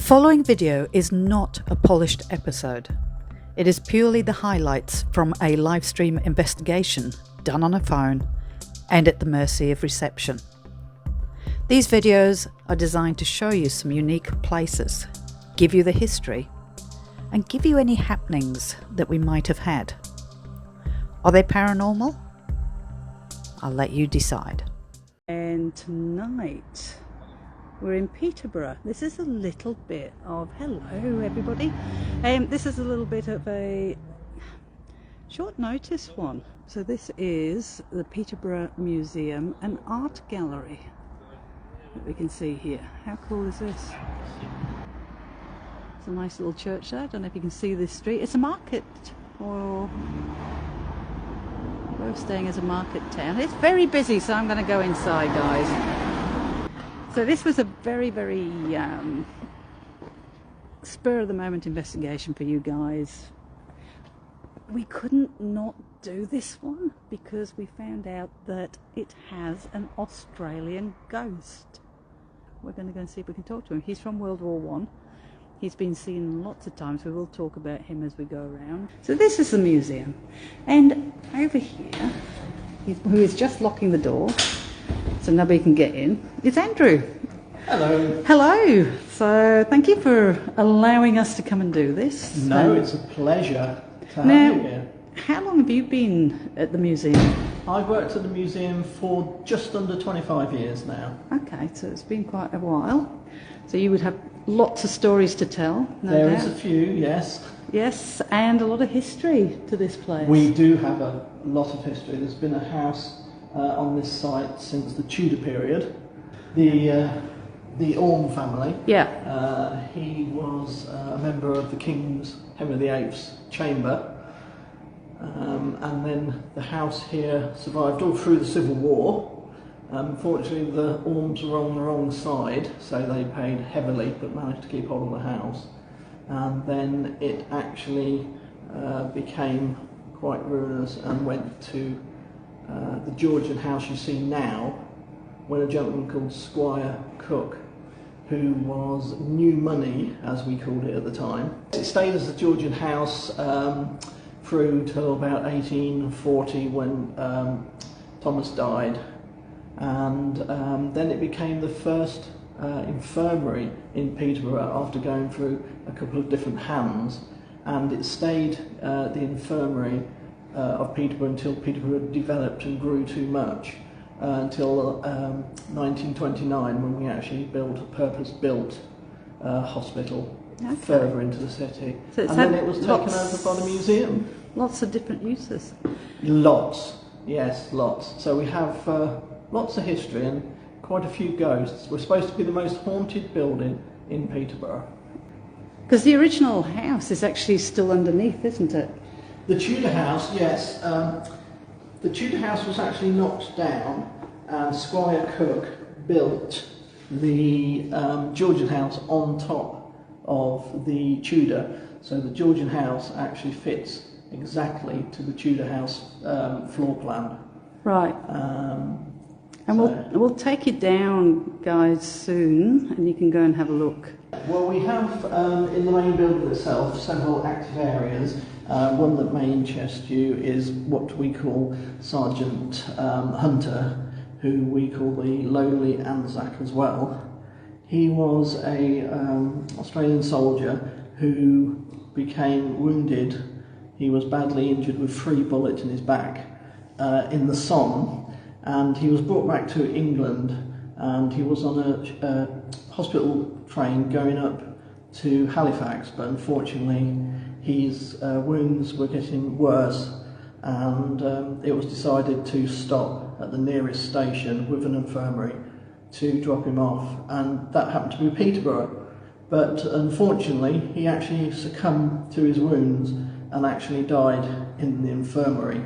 following video is not a polished episode. It is purely the highlights from a live stream investigation done on a phone and at the mercy of reception. These videos are designed to show you some unique places, give you the history, and give you any happenings that we might have had. Are they paranormal? I'll let you decide. And tonight we're in Peterborough. This is a little bit of, hello everybody. This is a little bit of a short notice one. So this is the Peterborough Museum, an art gallery that we can see here. How cool is this? It's a nice little church there. I don't know if you can see this street. It's a market, or we're staying as a market town. It's very busy, so I'm going to go inside, guys. So this was a very, very spur-of-the-moment investigation for you guys. We couldn't not do this one because we found out that it has an Australian ghost. We're going to go and see if we can talk to him. He's from World War One. He's been seen lots of times. We will talk about him as we go around. So this is the museum. And over here, who is just locking the door, so nobody can get in, it's Andrew. Hello. Hello. So thank you for allowing us to come and do this. No, it's a pleasure to have you here. How long have you been at the museum? I've worked at the museum for just under 25 years now. Okay, so it's been quite a while. So you would have lots of stories to tell, no There doubt. is a few, yes. Yes, and a lot of history to this place. We do have a lot of history. There's been a house on this site since the Tudor period. The Orme family. Yeah. He was a member of the King's Henry VIII's chamber. And then the house here survived all through the Civil War. Unfortunately, the Ormes were on the wrong side, so they paid heavily but managed to keep hold of the house. And then it actually became quite ruinous and went to the Georgian house you see now, when a gentleman called Squire Cook, who was new money, as we called it at the time. It stayed as the Georgian house through till about 1840 when Thomas died, and then it became the first infirmary in Peterborough after going through a couple of different hands, and it stayed the infirmary of Peterborough until Peterborough developed and grew too much, until 1929 when we actually built a purpose-built hospital further into the city. So and then it was taken over by the museum. Lots of different uses. Lots, yes, lots. So we have lots of history and quite a few ghosts. We're supposed to be the most haunted building in Peterborough. Because the original house is actually still underneath, isn't it? The Tudor house, yes. The Tudor house was actually knocked down, and Squire Cook built the Georgian house on top of the Tudor. So the Georgian house actually fits exactly to the Tudor house floor plan. Right. And we'll take it down, guys, soon, and you can go and have a look. Well, we have in the main building itself several active areas. One that may interest you is what we call Sergeant Hunter, who we call the Lonely Anzac as well. He was a Australian soldier who became wounded. He was badly injured with 3 bullets in his back in the Somme, and he was brought back to England, and he was on a hospital train going up to Halifax, but unfortunately his wounds were getting worse, and it was decided to stop at the nearest station with an infirmary to drop him off, and that happened to be Peterborough. But unfortunately he actually succumbed to his wounds and actually died in the infirmary.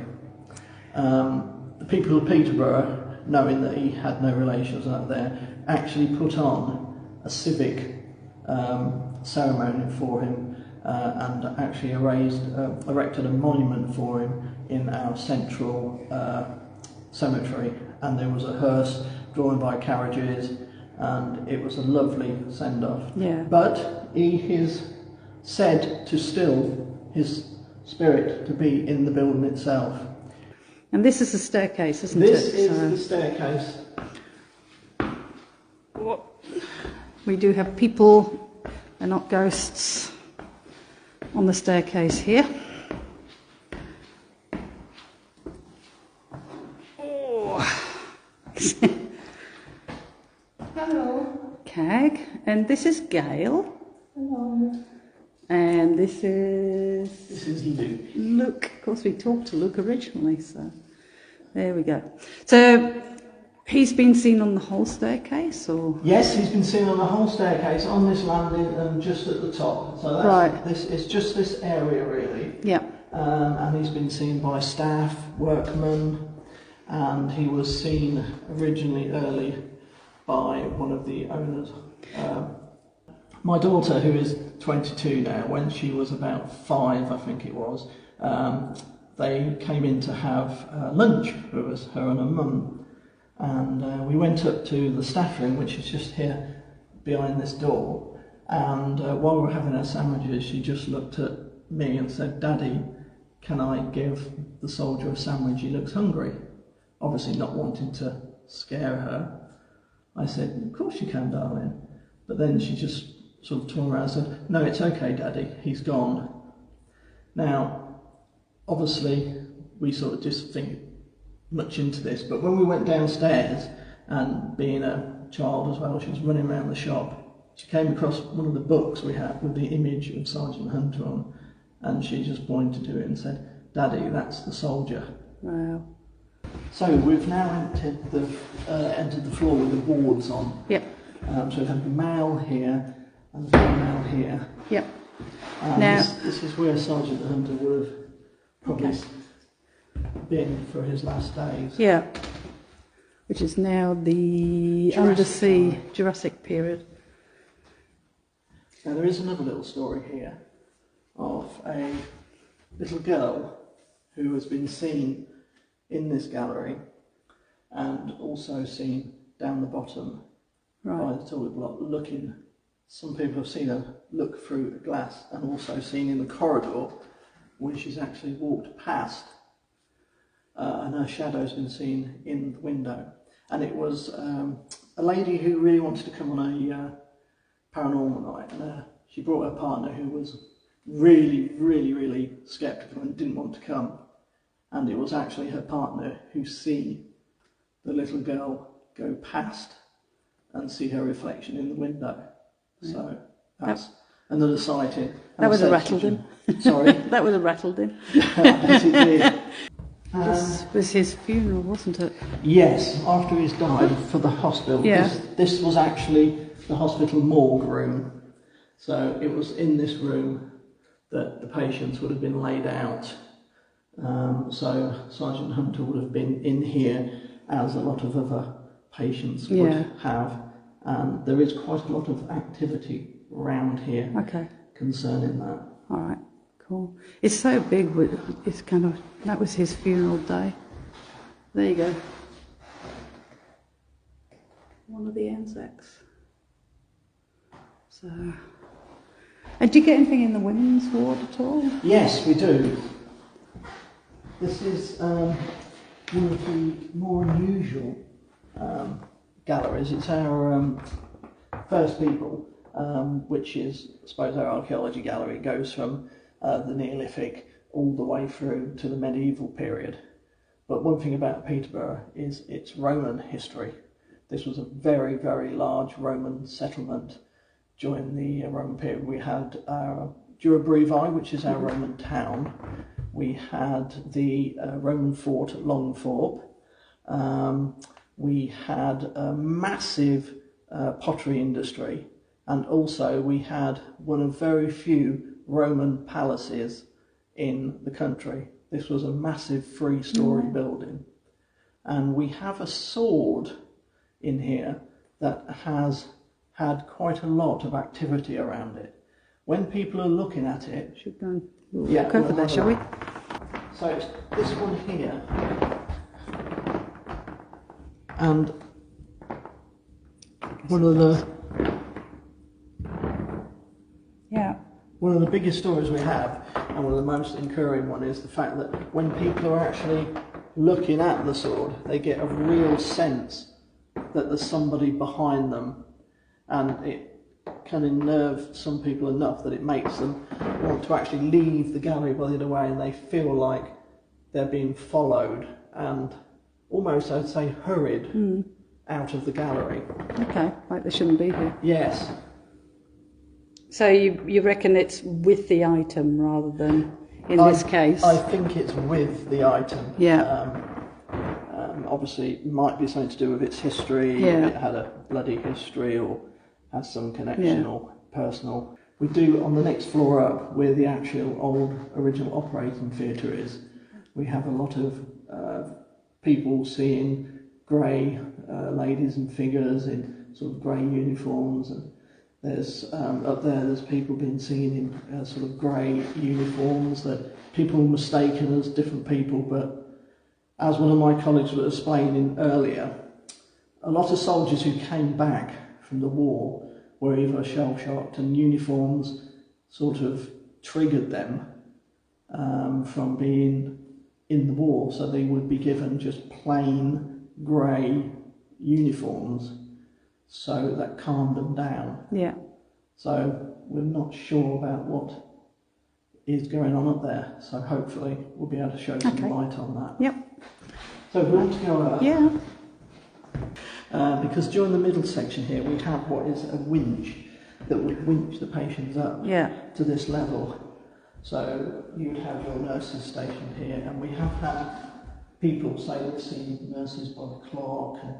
The people of Peterborough, knowing that he had no relations out there, actually put on a civic ceremony for him and actually erected a monument for him in our central cemetery, and there was a hearse drawn by carriages, and it was a lovely send-off. Yeah. But he is said to still his spirit to be in the building itself. And this is the staircase, isn't This it? is the staircase. We do have people, they're not ghosts, on the staircase here. Oh. Hello. Cag, and this is Gail. Hello. And this is... This is Luke. Luke. Of course, we talked to Luke originally, so there we go. So he's been seen on the whole staircase, or? Yes, he's been seen on the whole staircase, on this landing and just at the top. So that's, right. This is just this area really. Yeah. And he's been seen by staff, workmen, and he was seen originally early by one of the owners. My daughter, who is 22 now, when she was about 5, I think it was, they came in to have lunch with us, her and her mum. And we went up to the staff room, which is just here behind this door. And while we were having our sandwiches, she just looked at me and said, "Daddy, can I give the soldier a sandwich? He looks hungry." Obviously not wanting to scare her. I said, "Of course you can, darling." But then she just sort of turned around and said, "No, it's okay, Daddy, he's gone." Now, obviously, we sort of just think much into this, but when we went downstairs, and being a child as well, she was running around the shop, she came across one of the books we had with the image of Sergeant Hunter on, and she just pointed to it and said, "Daddy, that's the soldier." Wow. So we've now entered the floor with the boards on. Yep. So we've had the male here and the female here. Yep. Now this is where Sergeant Hunter would have probably been for his last days. Yeah. Which is now the undersea Jurassic period. Now there is another little story here of a little girl who has been seen in this gallery and also seen down the bottom by the toilet block looking. Some people have seen her look through a glass, and also seen in the corridor when she's actually walked past, and her shadow's been seen in the window. And it was a lady who really wanted to come on a paranormal night, and she brought her partner who was really sceptical and didn't want to come. And it was actually her partner who see the little girl go past and see her reflection in the window. Yeah. So that's another sighting. That would have rattled him. Sorry? That would have rattled him. Yes, it did. This was his funeral, wasn't it? Yes, after he's died for the hospital. Yeah. This was actually the hospital morgue room. So it was in this room that the patients would have been laid out. So Sergeant Hunter would have been in here, as a lot of other patients would have. And there is quite a lot of activity around here concerning that. All right, cool. It's so big, it's kind of, that was his funeral day. There you go. One of the Anzacs. So, and do you get anything in the women's ward at all? Yes, we do. This is one of the more unusual galleries. It's our First People, which is, I suppose, our archaeology gallery. It goes from the Neolithic all the way through to the medieval period. But one thing about Peterborough is its Roman history. This was a very large Roman settlement during the Roman period. We had our Dura Brevi, which is our Roman town. We had the Roman fort at Longthorpe. We had a massive pottery industry, and also we had one of very few Roman palaces in the country. This was a massive 3-storey building. And we have a sword in here that has had quite a lot of activity around it. When people are looking at it... Should go and walk over there, shall we? So it's this one here, and one of the One of the biggest stories we have, and one of the most encouraging one, is the fact that when people are actually looking at the sword, they get a real sense that there's somebody behind them, and it can unnerve some people enough that it makes them want to actually leave the gallery by the other way, and they feel like they're being followed and almost, I'd say, hurried out of the gallery. Okay, like they shouldn't be here. Yes. So you reckon it's with the item rather than in this case? I think it's with the item. Yeah. Obviously, it might be something to do with its history. Yeah. It had a bloody history or has some connection or personal. We do, on the next floor up, where the actual old original operating theatre is, we have a lot of people seeing grey ladies and figures in sort of grey uniforms, and there's up there's people being seen in sort of grey uniforms that people mistaken as different people, but as one of my colleagues was explaining earlier, a lot of soldiers who came back from the war were either shell-shocked, and uniforms sort of triggered them from being in the war, so they would be given just plain grey uniforms, so that calmed them down. Yeah. So we're not sure about what is going on up there, so hopefully we'll be able to show some light on that. Yep. So if we want to go up. Yeah. Because during the middle section here we have what is a winch that would winch the patients up to this level. So you'd have your nurses stationed here, and we have had people say they've seen nurses by the clock and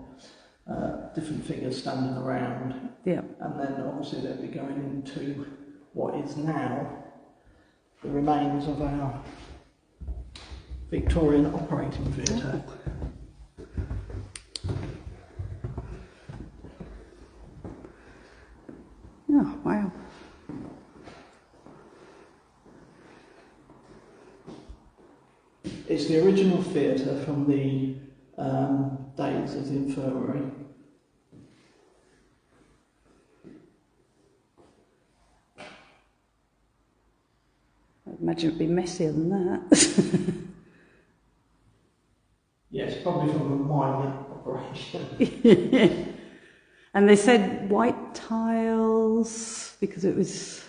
different figures standing around. Yeah. And then obviously they'll be going into what is now the remains of our Victorian operating theatre. Oh, wow. It's the original theatre from the days of the infirmary. I imagine it'd be messier than that. Yes, probably from a minor operation. And they said white tiles because it was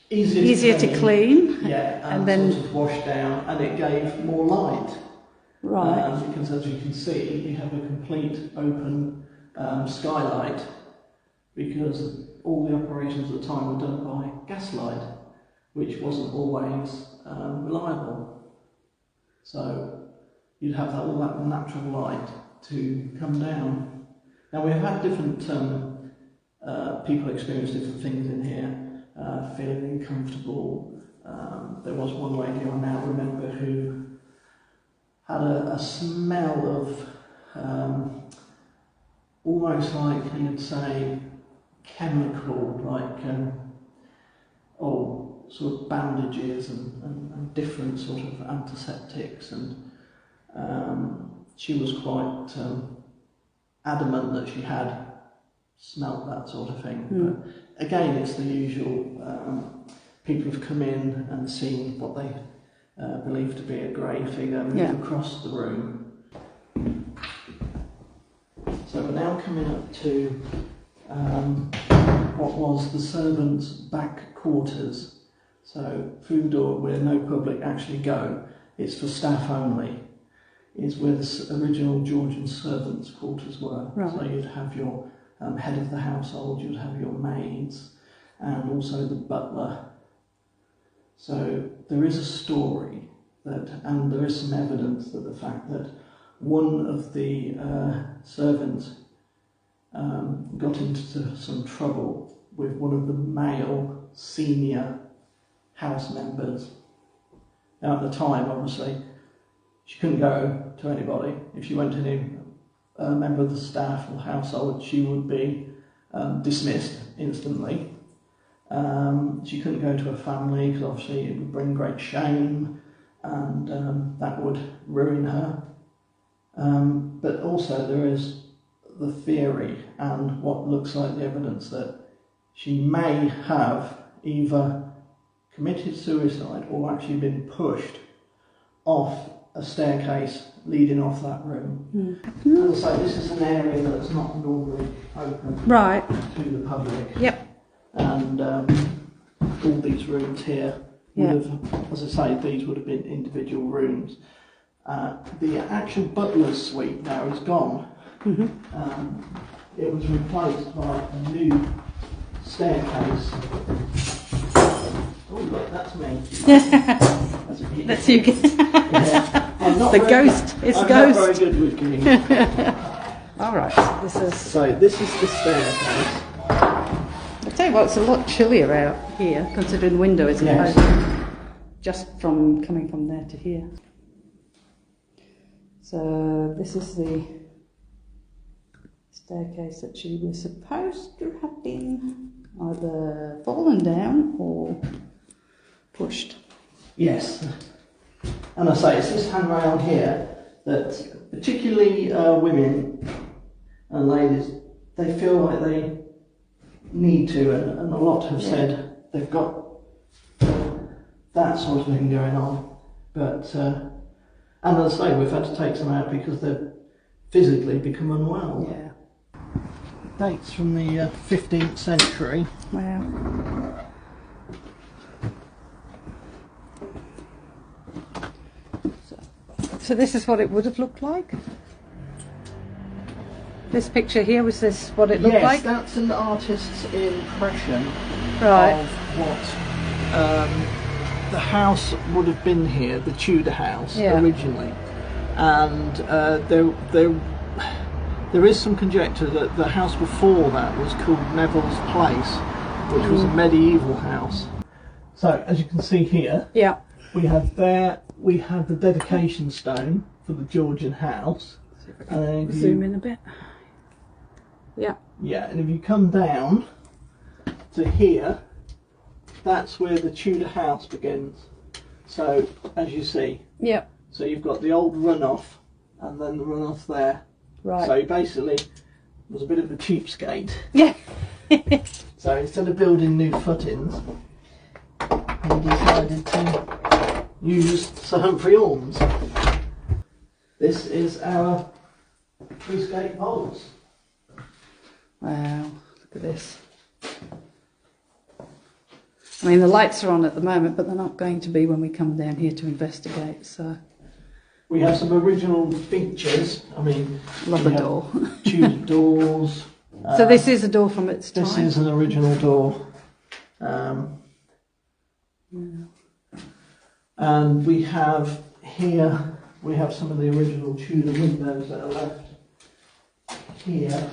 easier to clean. Yeah, and then sort of wash down, and it gave more light. Right. Because as you can see, we have a complete open skylight, because all the operations at the time were done by gaslight, which wasn't always reliable. So you'd have all that natural light to come down. Now we have had different people experience different things in here, feeling uncomfortable. There was one lady I now remember who had a smell of almost like you'd say chemical, like sort of bandages and different sort of antiseptics, and she was quite adamant that she had smelt that sort of thing. But again, it's the usual, people have come in and seen what they believe to be a grey figure move across the room. So we're now coming up to what was the servants' back quarters. So through the door where no public actually go, it's for staff only, is where the original Georgian servants' quarters were. Right. So you'd have your head of the household, you'd have your maids, and also the butler. So there is a story that, and there is some evidence that the fact that one of the servants got into some trouble with one of the male senior house members. Now at the time, obviously, she couldn't go to anybody. If she went to any member of the staff or household, she would be dismissed instantly. She couldn't go to her family because obviously it would bring great shame, and that would ruin her. But also there is the theory and what looks like the evidence that she may have either committed suicide or actually been pushed off a staircase leading off that room. As I say, this is an area that's not normally open to the public. Yep. And all these rooms here would have, as I say, these would have been individual rooms. The actual butler's suite now is gone. It was replaced by a new staircase. Oh look, that's me. That's you. The ghost. It's I'm ghost. not very good with games. All right. So this is the staircase. I tell you what, it's a lot chillier out here, considering the window isn't open. Just from coming from there to here. So this is the staircase that she was supposed to have been either fallen down or pushed. Yes. And I say, it's this handrail here that particularly women and ladies, they feel like they need to, and a lot have said they've got that sort of thing going on. But, and as I say, we've had to take some out because they've physically become unwell. Yeah. Dates from the 15th century. Wow. So this is what it would have looked like? This picture here, was this what it looked like? Yes, that's an artist's impression Right. of what the house would have been here, the Tudor house originally. And there is some conjecture that the house before that was called Neville's Place, which was a medieval house. So as you can see here, we have the dedication stone for the Georgian house. And then zoom in a bit. Yeah. Yeah, and if you come down to here, that's where the Tudor house begins. So as you see, so you've got the old runoff and then the runoff there. Right. So basically, it was a bit of a cheapskate. Yeah. So instead of building new footings, he decided to use Sir Humphrey Ormes. This is our three-skate poles. Wow, look at this. I mean, the lights are on at the moment, but they're not going to be when we come down here to investigate, so... We have some original features. I mean, love the door. Tudor doors. So this is a door from its time? This is an original door. And we have here, we have some of the original Tudor windows that are left here.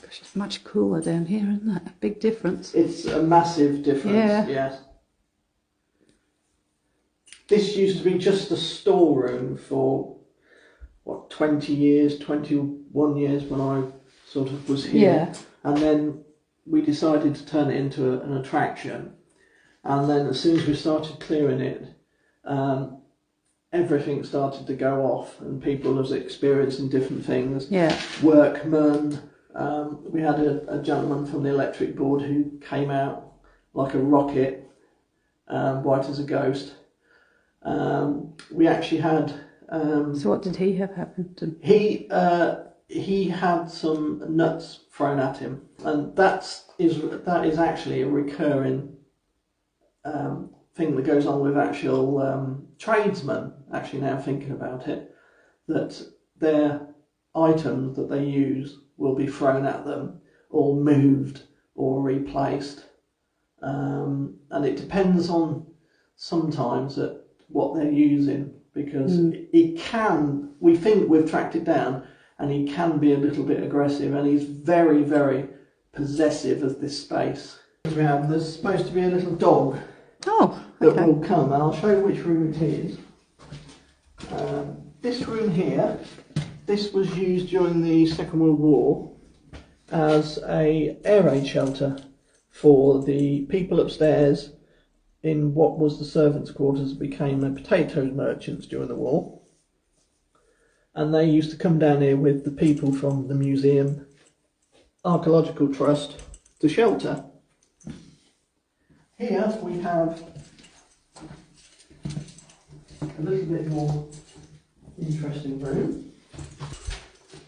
Gosh, it's much cooler down here, isn't it? A big difference. It's a massive difference, yes. This used to be just a storeroom for, what, 20 years, 21 years when I sort of was here. And then we decided to turn it into an attraction. And then as soon as we started clearing it, everything started to go off and people was experiencing different things. Workmen. We had a gentleman from the electric board who came out like a rocket, white as a ghost. We actually had... so what did he have happen to him? He had some nuts thrown at him, and that is actually a recurring thing that goes on with actual tradesmen, actually now thinking about it, that their items that they use will be thrown at them or moved or replaced, and it depends on sometimes at what they're using, because it can, we think we've tracked it down, and he can be a little bit aggressive, and he's very, very possessive of this space. There's supposed to be a little dog that will come, and I'll show you which room it is. This room here, this was used during the Second World War as a air raid shelter for the people upstairs in what was the servants' quarters, became the potato merchants during the war. And they used to come down here with the people from the museum, Archaeological Trust, to shelter. Here we have a little bit more interesting room,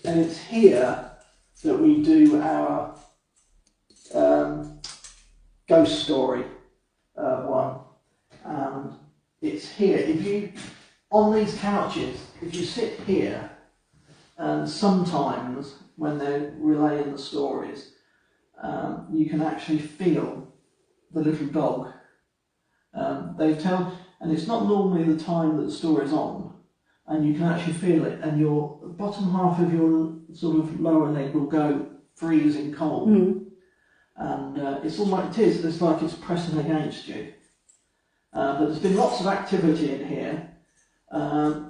and it's here that we do our ghost story one. It's here. If you, on these couches, if you sit here, and sometimes when they're relaying the stories, you can actually feel the little dog. They tell, and it's not normally the time that the story's on, and you can actually feel it, and your bottom half of your sort of lower leg will go freezing cold. And it's almost, it's like it's pressing against you. But there's been lots of activity in here.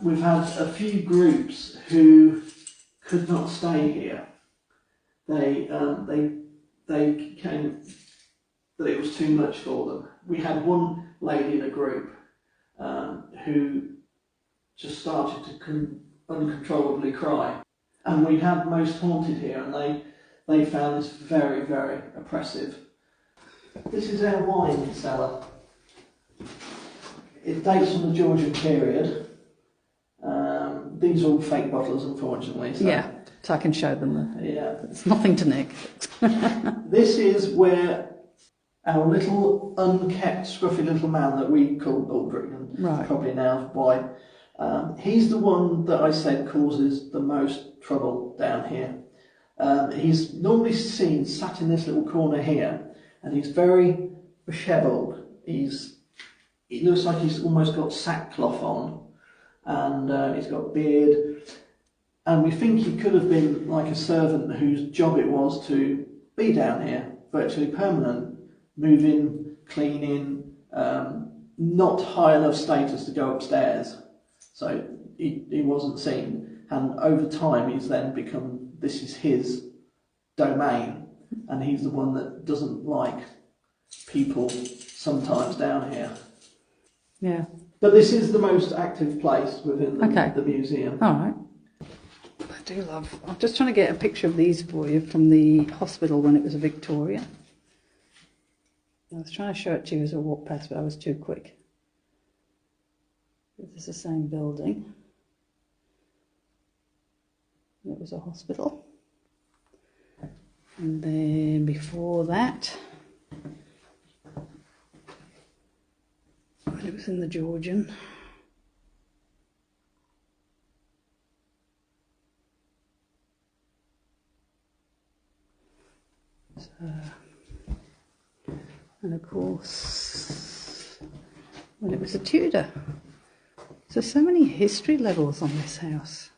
We've had a few groups who could not stay here. They came, that it was too much for them. We had one lady in a group who just started to uncontrollably cry. And we had Most Haunted here, and they found this very, very oppressive. This is our wine cellar. It dates from the Georgian period. These are all fake bottles, unfortunately. So. Yeah, so I can show them. Yeah. It's nothing to nick. This is where our little unkept, scruffy little man that we call Baldric, and probably now why, he's the one that I said causes the most trouble down here. He's normally seen sat in this little corner here, and he's very dishevelled. It looks like he's almost got sackcloth on, and he's got a beard, and we think he could have been like a servant whose job it was to be down here, virtually permanent, move in, clean in, not high enough status to go upstairs, so he wasn't seen, and over time he's then become, this is his domain, and he's the one that doesn't like people sometimes down here. Yeah. But this is the most active place within the museum. All right. I do love... I'm just trying to get a picture of these for you from the hospital when it was a Victorian. I was trying to show it to you as I walked past, but I was too quick. This is the same building. It was a hospital. And then before that, when it was in the Georgian. So, and of course, when it was a Tudor. So many history levels on this house.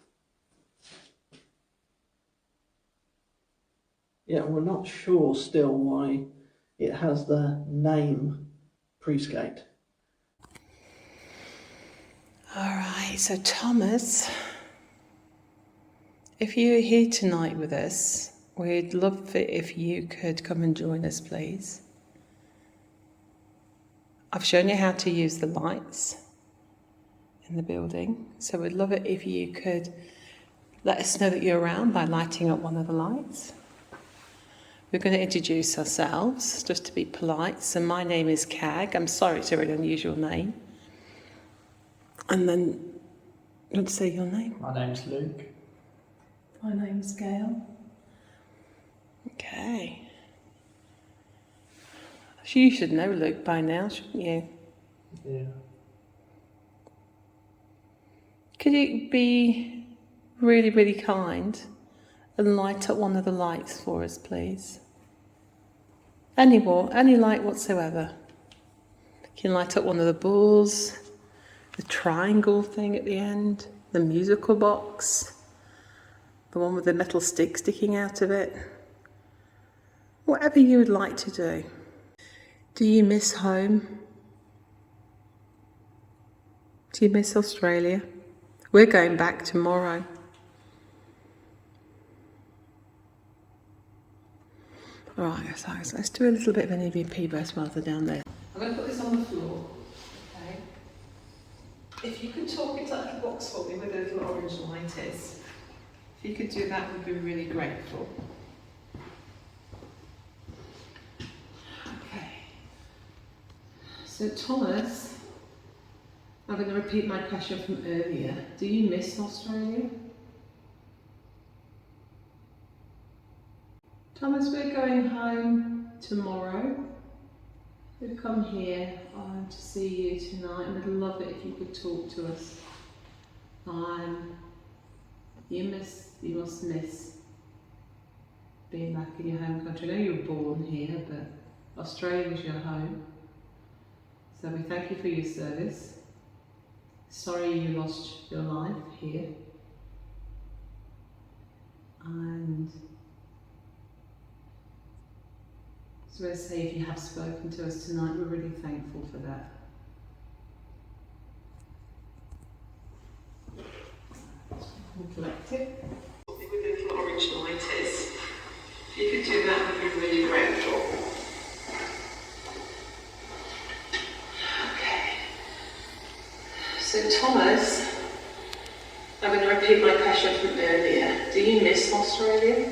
Yeah, we're not sure still why it has the name Priestgate. Alright, so Thomas, if you're here tonight with us, we'd love it if you could come and join us, please. I've shown you how to use the lights in the building, so we'd love it if you could let us know that you're around by lighting up one of the lights. We're going to introduce ourselves, just to be polite. So my name is Cag. I'm sorry, it's a really unusual name. And then, you want to say your name? My name's Luke. My name's Gail. Okay. You should know Luke by now, shouldn't you? Yeah. Could you be really, really kind and light up one of the lights for us, please? Any light whatsoever. You can light up one of the balls, the triangle thing at the end, the musical box, the one with the metal stick sticking out of it. Whatever you would like to do. Do you miss home? Do you miss Australia? We're going back tomorrow. Alright, so let's do a little bit of an EVP burst while they're down there. I'm going to put this on the floor, okay? If you could talk into that little box for me where the little orange light is, if you could do that, we'd be really grateful. So Thomas, I'm going to repeat my question from earlier. Do you miss Australia? Thomas, we're going home tomorrow. We've come here to see you tonight, and we'd love it if you could talk to us. You must miss being back in your home country. I know you were born here, but Australia was your home. So we thank you for your service. Sorry you lost your life here. And so I say, if you have spoken to us tonight, we're really thankful for that. Collect it. With the little orange light is. If you could do that, we'd be really grateful. Okay. So Thomas, I'm going to repeat my question from earlier. Do you miss Australia?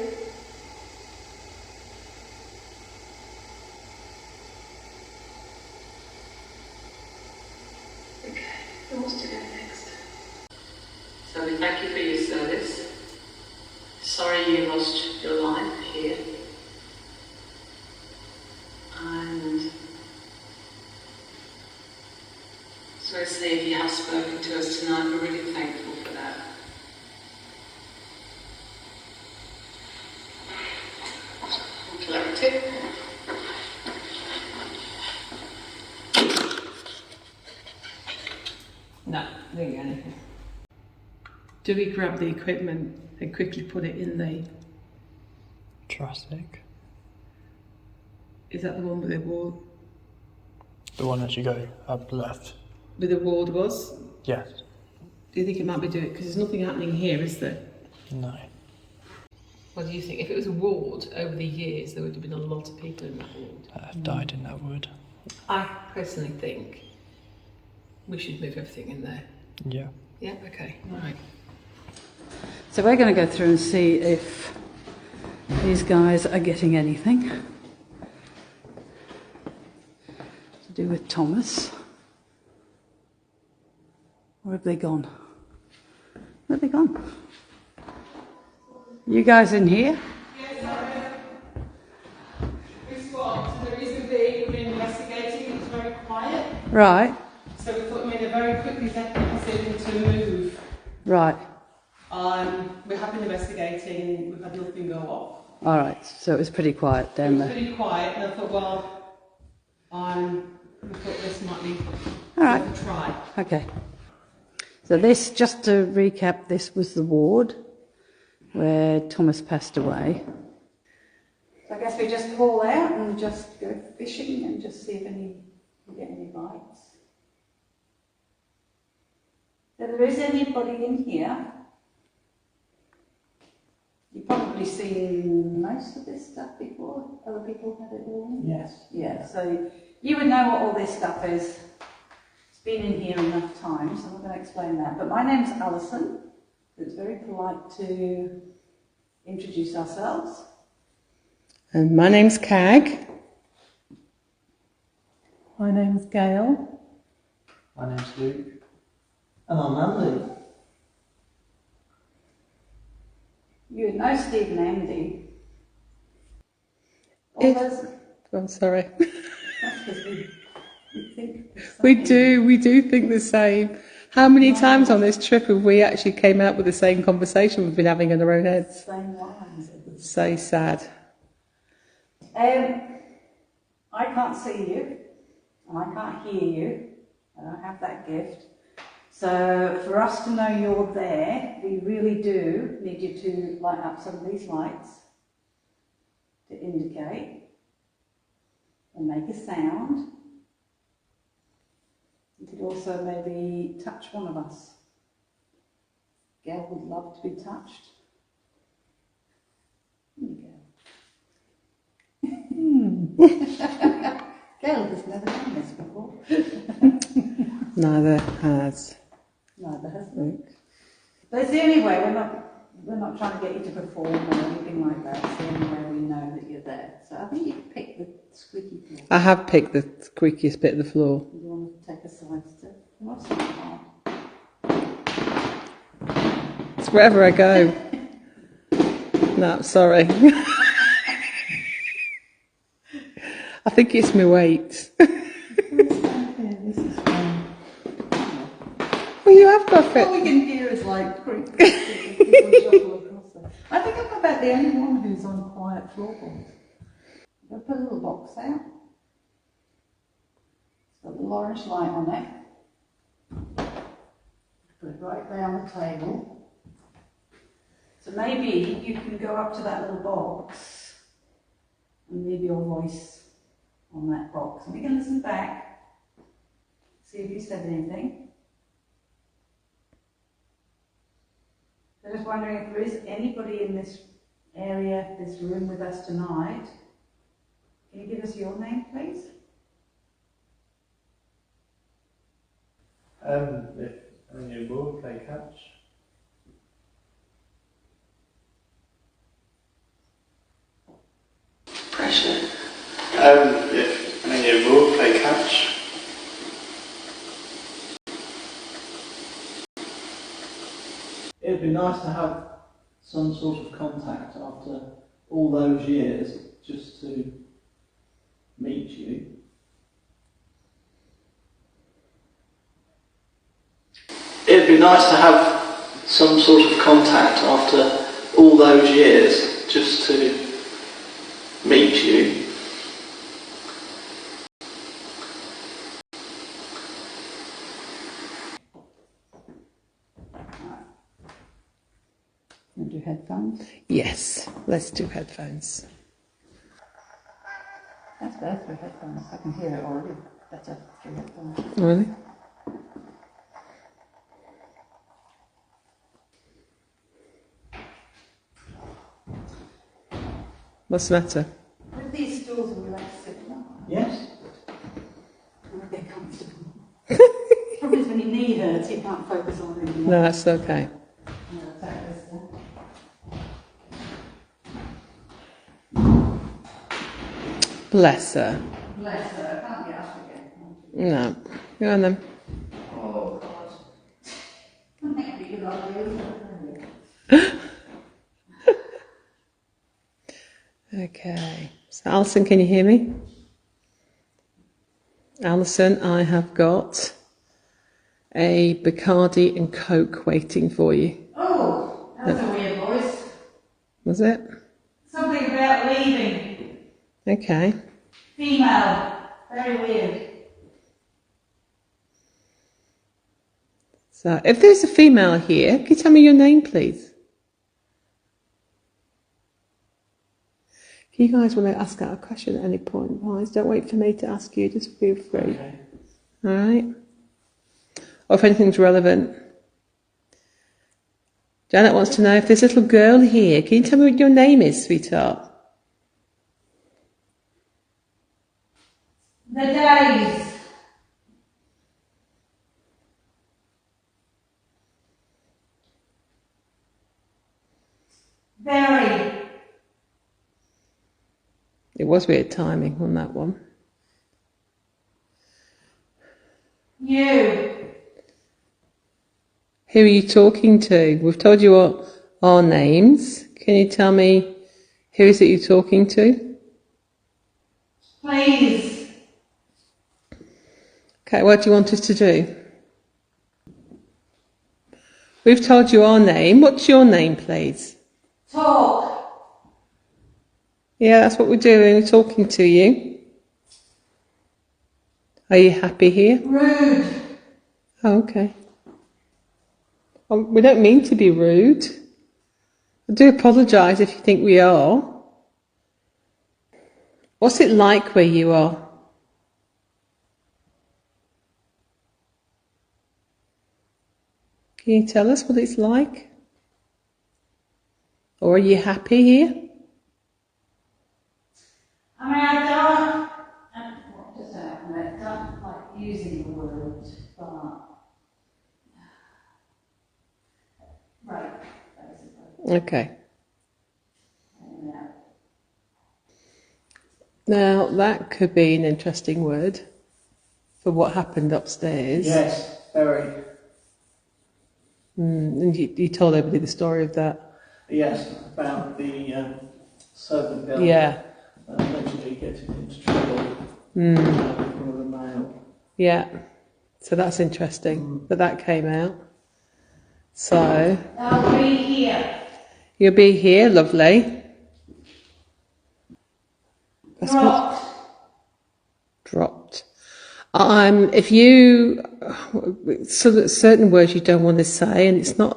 Okay, who wants to go next? So we thank you for your service. Sorry you lost your life here. And so I say, if you have spoken to us tonight, we're really thankful for that. We'll collect it. No, there you go. Do we grab the equipment and quickly put it in the... Jurassic. Is that the one with the wall? The one as you go up left. Where the ward was? Yes. Do you think it might be doing it? Because there's nothing happening here, is there? No. What do you think? If it was a ward over the years, there would have been a lot of people in that ward. That have died in that wood. I personally think we should move everything in there. Yeah. Yeah, okay, right. So we're going to go through and see if these guys are getting anything to do with Thomas. Or have they gone? Where have they gone? You guys in here? Yes, we swapped. The reason being, we've been investigating, it's very quiet. Right, So we thought we made a very quick decision to move. right. We have been investigating, we've had nothing go off. All right, so it was pretty quiet down It was there. pretty quiet, and I thought, well, we thought this might be All right. worth a try. Okay. So this, just to recap, this was the ward where Thomas passed away. So I guess we just haul out and just go fishing and just see if we get any bites. So there is anybody in here. You've probably seen most of this stuff before. Other people have it all in? Yes. Yeah, so you would know what all this stuff is. It's been in here enough times, so I'm going to explain that. But my name's Alison. It's very polite to introduce ourselves. And my name's Cag. My name's Gail. My name's Luke. And I'm Andy. You would know Steve and Andy. I'm sorry. That's because we think the same. We do think the same. How many times on this trip have we actually came out with the same conversation we've been having in our own heads? Same lines. So sad. I can't see you, and I can't hear you. I don't have that gift. So for us to know you're there, we really do need you to light up some of these lights to indicate and make a sound. You could also maybe touch one of us. Gail would love to be touched. Here you go. Gail has never done this before. Neither has. Neither has Luke. But it's the only way. We're not trying to get you to perform or anything like that. It's the only way we know that you're there. So I think you pick the squeaky floor. I have picked the squeakiest bit of the floor. You want to take a side step? What's that? It's wherever I go. No, sorry. I think it's my weight. This is fine. Well, you have got All we it. can hear is like creak, creak, creak, creak, shuffle across there. I think I'm about the only one who's on quiet floorboards. I'll put a little box out. It's got the orange light on it. Put it right there on the table. So maybe you can go up to that little box and leave your voice on that box. And we can listen back, see if you said anything. I'm just wondering if there is anybody in this area, this room with us tonight. Can you give us your name, please? If you will play catch. Pressure. If you will play catch. It'd be nice to have some sort of contact after all those years, just to meet you. It'd be nice to have some sort of contact after all those years, just to meet you. Want to do headphones? Yes, let's do headphones. That's better through headphones. I can hear it already better through headphones. Really? What's the matter? With these stools, would you like to sit on? Yes? They're comfortable. Problem is when your knee hurts, you can't focus on anything No, else. that's okay. No, take this then. Bless her. Bless her, I can't get up again. No. Go on then. Oh, God. I think you love you. Okay. So Alison, can you hear me? Alison, I have got a Bacardi and Coke waiting for you. Oh, that's a weird voice. Was it? Something about leaving. Okay. Female. Very weird. So if there's a female here, can you tell me your name, please? If you guys want to ask out a question at any point, guys, don't wait for me to ask you, just feel free. Okay. Alright? Or if anything's relevant. Janet wants to know if there's a little girl here. Can you tell me what your name is, sweetheart? The days. Very. It was weird timing on that one. You. Who are you talking to? We've told you what our names. Can you tell me who is it you're talking to? Please. Okay, what do you want us to do? We've told you our name. What's your name, please? Talk. Yeah, that's what we're doing. We're talking to you. Are you happy here? Rude. Oh, okay. We don't mean to be rude. I do apologise if you think we are. What's it like where you are? Can you tell us what it's like? Or are you happy here? I mean, I don't, what does that mean? I don't like using the word, but, right, basically. Okay. Yeah. Now, that could be an interesting word for what happened upstairs. Yes, very. And you told everybody the story of that. Yes, about the servant girl. Yeah. Allegedly getting into trouble from the mail. Yeah. So that's interesting that that came out. So. I'll be here. You'll be here, lovely. Dropped. If you, so that certain words you don't want to say, and it's not.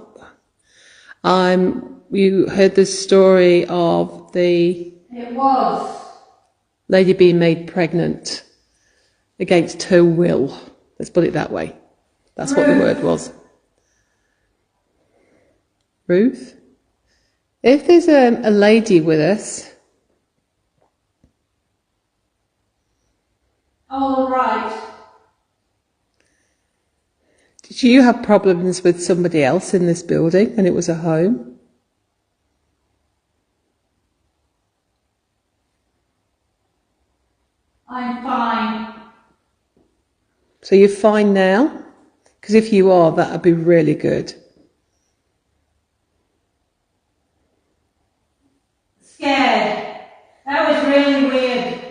You heard the story of the. It was. Lady being made pregnant against her will. Let's put it that way. That's what the word was. Ruth? If there's a lady with us. All right. Did you have problems with somebody else in this building and it was a home? I'm fine. So you're fine now? Because if you are, that would be really good. Scared. That was really weird.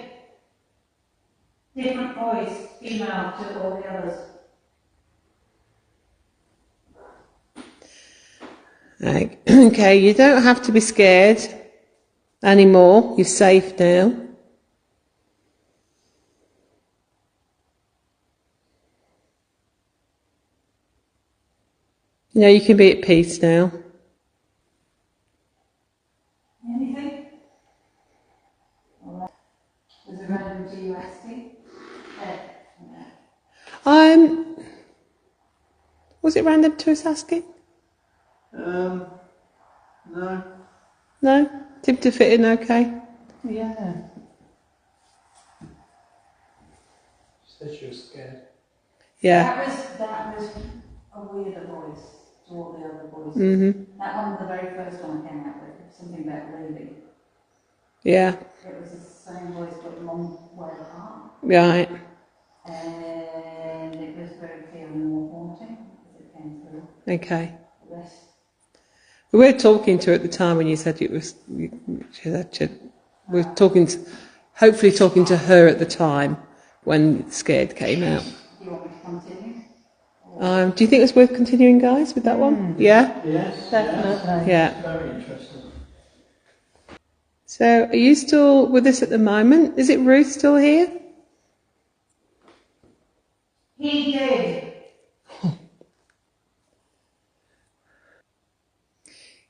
Different voice, female to all the others. Okay, you don't have to be scared anymore. You're safe now. You know, you can be at peace now. Anything? All right. Was it random to you asking? Was it random to us asking? No. No? Seemed to fit in okay? Yeah. She said she was scared. Yeah. That was a weirder voice to all the other voices. Mm-hmm. That one, the very first one I came out with, something about leaving. Yeah. It was the same voice but long way apart. Right. And it was very clear and more haunting as it came through. Okay. The rest. We were talking to her at the time when you said it was. We were hopefully talking to her at the time when Scared came out. Do you want me to continue? Do you think it's worth continuing, guys, with that one? Yeah? Yes, definitely. Yeah. Very interesting. So, are you still with us at the moment? Is it Ruth still here? He did.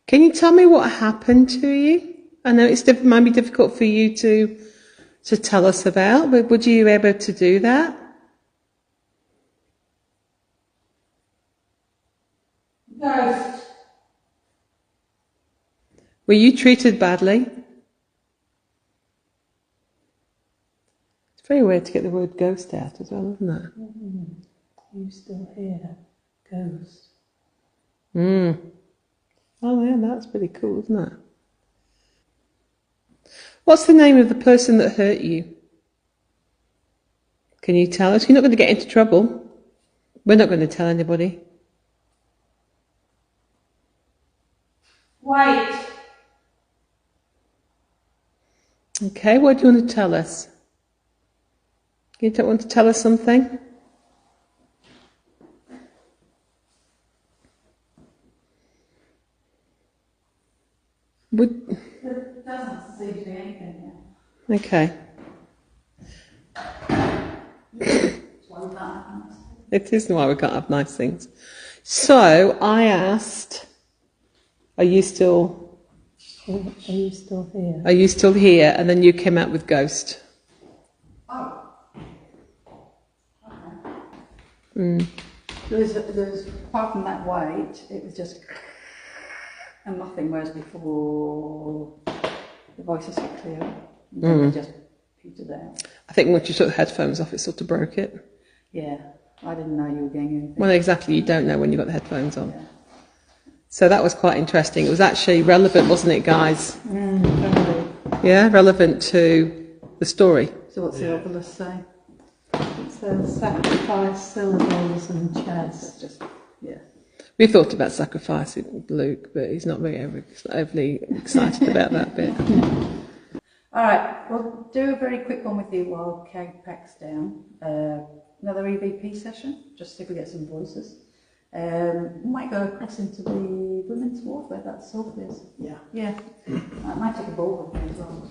Can you tell me what happened to you? I know it might be difficult for you to tell us about, but would you be able to do that? Ghost. Were you treated badly? It's very weird to get the word ghost out as well, isn't it? You still here, ghost. Oh yeah, that's pretty cool, isn't it? What's the name of the person that hurt you? Can you tell us? You're not going to get into trouble. We're not going to tell anybody. Wait. Okay, what do you want to tell us? You don't want to tell us something? There doesn't seem to be anything here. Okay. It's one time. It isn't why we can't have nice things. So, I asked, are you still Are you still here? Are you still here? And then you came out with Ghost. Oh. Mm. There's apart from that weight, it was just and nothing. Whereas before, the voices were clear, and then it just petered out. I think once you took the headphones off, it sort of broke it. Yeah, I didn't know you were getting anything. Well, exactly. You don't know when you've got the headphones on. Yeah. So that was quite interesting. It was actually relevant, wasn't it, guys? Totally. Yeah, relevant to the story. So what's the obelisk say? It says sacrifice, syllables and chests. Just, yeah. We thought about sacrificing Luke, but he's not very overly excited about that bit. All right, we'll do a very quick one with you while Keg packs down. Another EVP session, just see if we get some voices. We might go across into the women's ward where that sofa is. Yeah. Yeah, I might take a ball with me as well.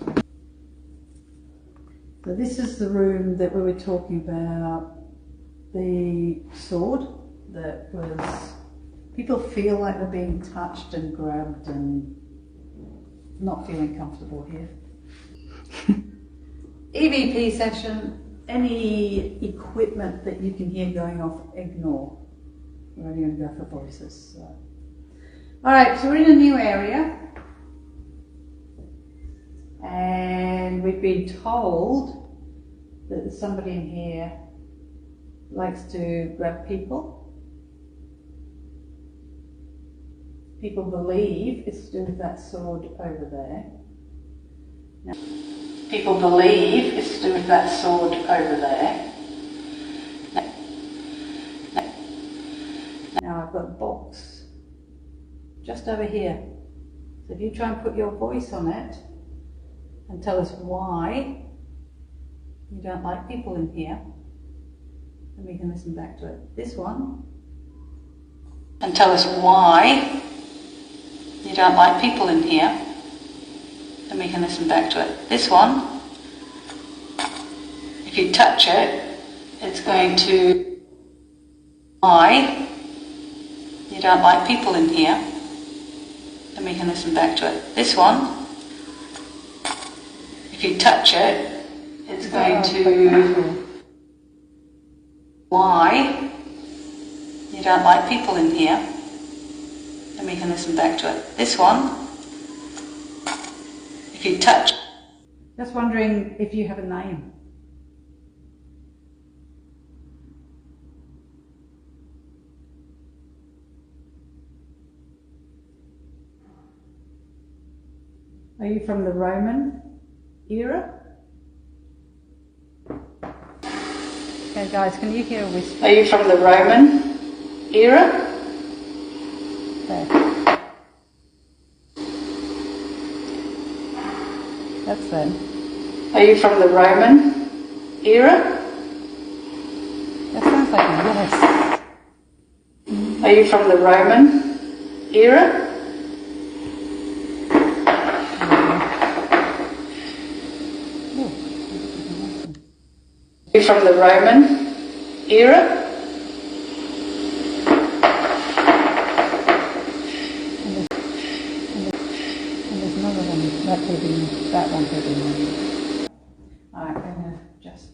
So this is the room that we were talking about, the sword that was, people feel like they're being touched and grabbed and not feeling comfortable here. EVP session, any equipment that you can hear going off, ignore. We're only going to go for voices. So. Alright, so we're in a new area. And we've been told that there's somebody in here who likes to grab people. People believe it's to do with that sword over there. Now, people believe it's to do with that sword over there. Now I've got a box just over here. So if you try and put your voice on it and tell us why you don't like people in here, then we can listen back to it. This one. And tell us why you don't like people in here, then we can listen back to it. This one, if you touch it, it's going to why you don't like people in here, then we can listen back to it. This one, if you touch it, it's going to why you don't like people in here, then we can listen back to it. This one, if you touch. Just wondering if you have a name. Are you from the Roman era? Okay guys, can you hear a whisper? Are you from the Roman era? There. That's them. Are you from the Roman era? That sounds like a yes. Are you from the Roman era? Are you from the Roman era? And there's another one, that one could be. Alright, we're going to just.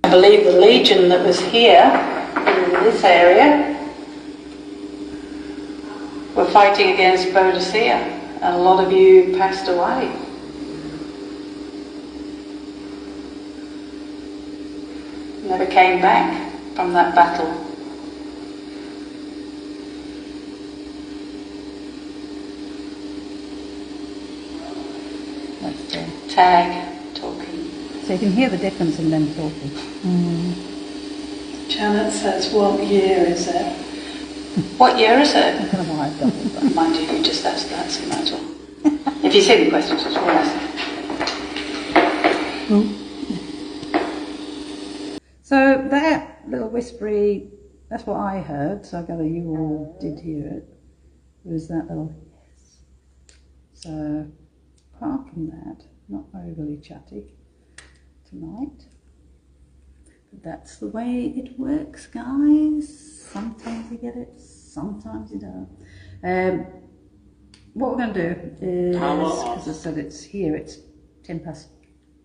I believe the legion that was here in this area were fighting against Boadicea, and a lot of you passed away. Never came back from that battle. That's the tag talking. So you can hear the difference in them talking. Janet says, what year is it? What year is it? I don't know why I've done it, but mind you just ask that, so you might as well. If you see any questions, just ask. So that little whispery, that's what I heard, so I gather you all did hear it. It was that little yes. So apart from that, not overly chatty tonight. But that's the way it works, guys. Sometimes you get it, sometimes you don't. What we're going to do is, because I said it's here, it's 10 past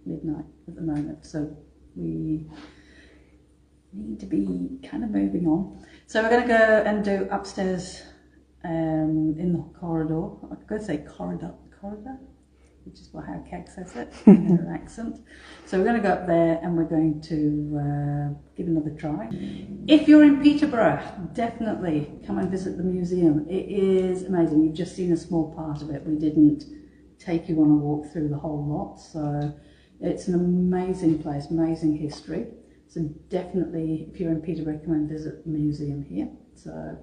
midnight at the moment, so we need to be kind of moving on. So we're going to go and do upstairs in the corridor. I was going to say corridor, which is how Keg says it in her accent. So we're going to go up there and we're going to give another try. If you're in Peterborough, definitely come and visit the museum. It is amazing. You've just seen a small part of it. We didn't take you on a walk through the whole lot, so It's an amazing place, amazing history. So definitely, if you're in Peterborough, come and visit the museum here. So,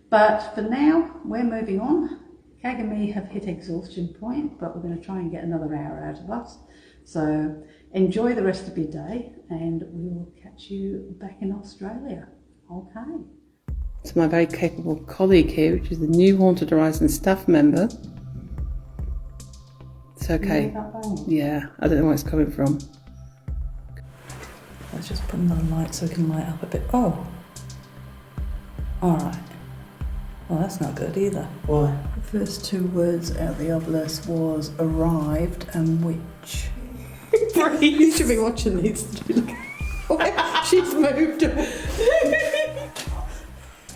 but for now, we're moving on. Kag and me have hit exhaustion point, but we're going to try and get another hour out of us. So enjoy the rest of your day, and we will catch you back in Australia. Okay. To my very capable colleague here, which is the new Haunted Horizons staff member. It's okay. Yeah, I don't know where it's coming from. Let's just put another light so we can light up a bit. Oh, all right. Well, that's not good either. Why? The first two words out the obelisk was arrived and which. You should be watching these. She's moved.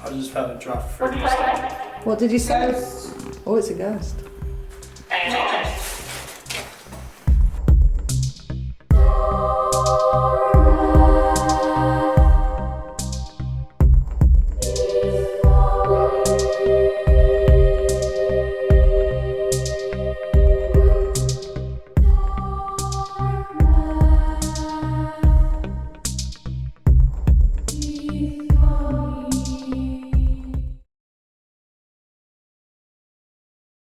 I just found a draft for What did you say? Oh, it's a ghost.